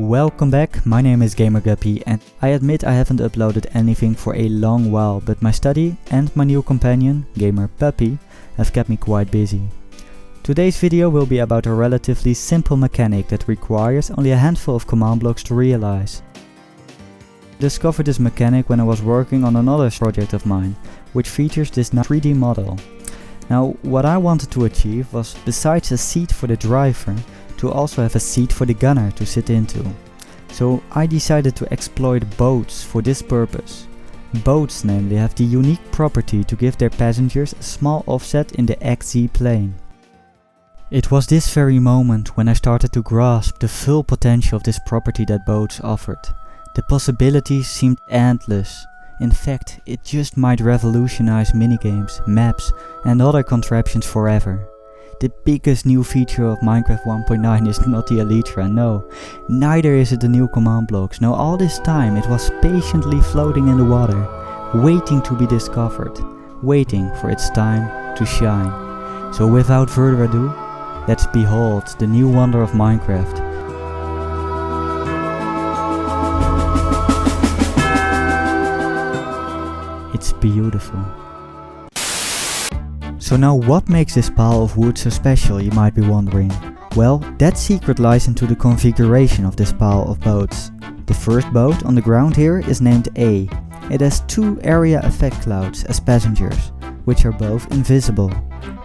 Welcome back, my name is GamerGuppy and I admit I haven't uploaded anything for a long while, but my study and my new companion, Gamer Puppy, have kept me quite busy. Today's video will be about a relatively simple mechanic that requires only a handful of command blocks to realize. I discovered this mechanic when I was working on another project of mine, which features this 3D model. Now, what I wanted to achieve was, besides a seat for the driver, to also have a seat for the gunner to sit into. So I decided to exploit boats for this purpose. Boats namely have the unique property to give their passengers a small offset in the XZ plane. It was this very moment when I started to grasp the full potential of this property that boats offered. The possibilities seemed endless. In fact, it just might revolutionize minigames, maps and other contraptions forever. The biggest new feature of Minecraft 1.9 is not the Elytra, no. Neither is it the new command blocks. No, all this time it was patiently floating in the water, waiting to be discovered, waiting for its time to shine. So without further ado, let's behold the new wonder of Minecraft. It's beautiful. So now what makes this pile of wood so special, you might be wondering? Well, that secret lies into the configuration of this pile of boats. The first boat on the ground here is named A. It has two area effect clouds as passengers, which are both invisible.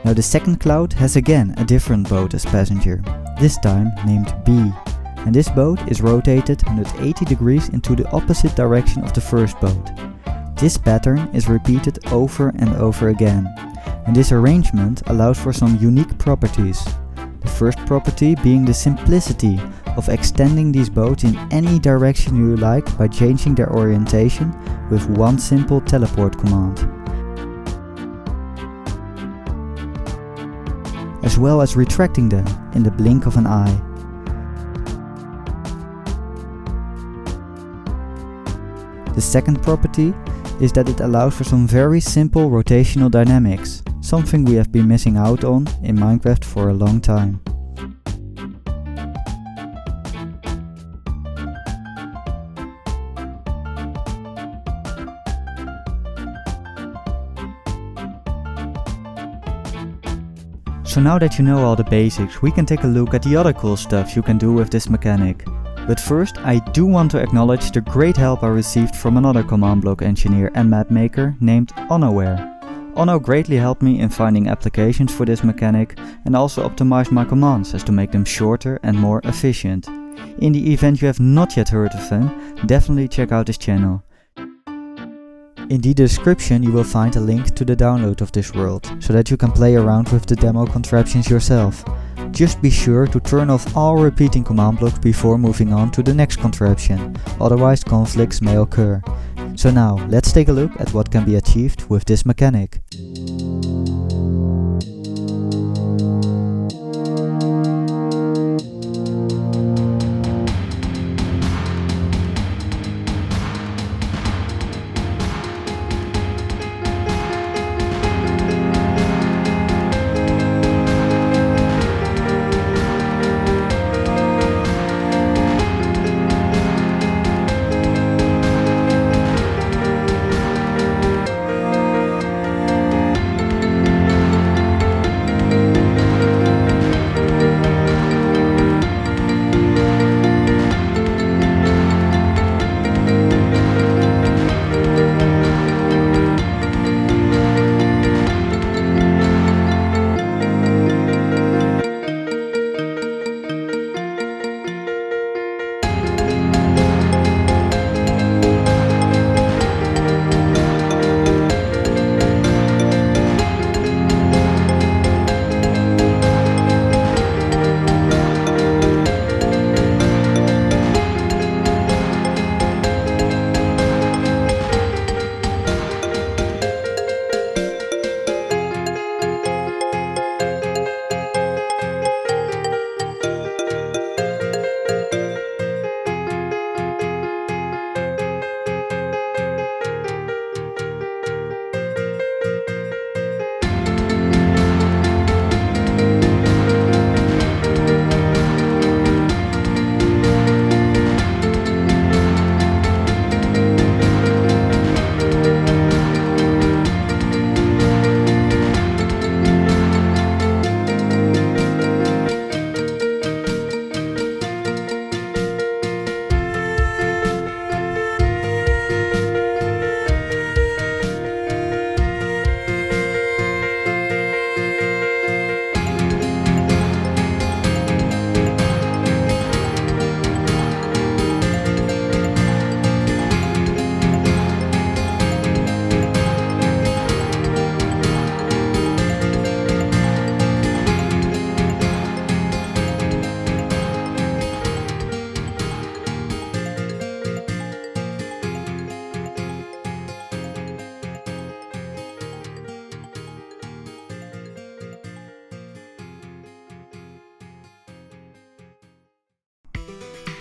Now the second cloud has again a different boat as passenger, this time named B. And this boat is rotated 180 degrees into the opposite direction of the first boat. This pattern is repeated over and over again. And this arrangement allows for some unique properties. The first property being the simplicity of extending these boats in any direction you like by changing their orientation with one simple teleport command. As well as retracting them in the blink of an eye. The second property is that it allows for some very simple rotational dynamics, something we have been missing out on in Minecraft for a long time. So now that you know all the basics, we can take a look at the other cool stuff you can do with this mechanic. But first, I do want to acknowledge the great help I received from another command block engineer and map maker named Onnowhere. Onno greatly helped me in finding applications for this mechanic and also optimized my commands as to make them shorter and more efficient. In the event you have not yet heard of him, definitely check out his channel. In the description you will find a link to the download of this world, so that you can play around with the demo contraptions yourself. Just be sure to turn off all repeating command blocks before moving on to the next contraption, otherwise conflicts may occur. So now, let's take a look at what can be achieved with this mechanic.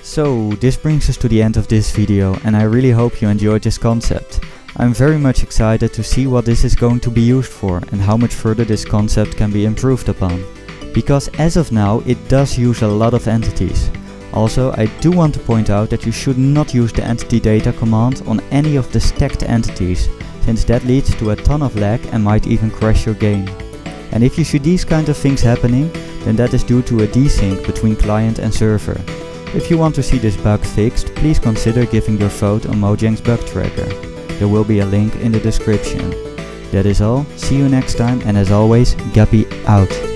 So this brings us to the end of this video, and I really hope you enjoyed this concept. I'm very much excited to see what this is going to be used for and how much further this concept can be improved upon. Because as of now it does use a lot of entities. Also, I do want to point out that you should not use the entity data command on any of the stacked entities, since that leads to a ton of lag and might even crash your game. And if you see these kind of things happening, then that is due to a desync between client and server. If you want to see this bug fixed, please consider giving your vote on Mojang's bug tracker. There will be a link in the description. That is all, see you next time, and as always, Guppy out.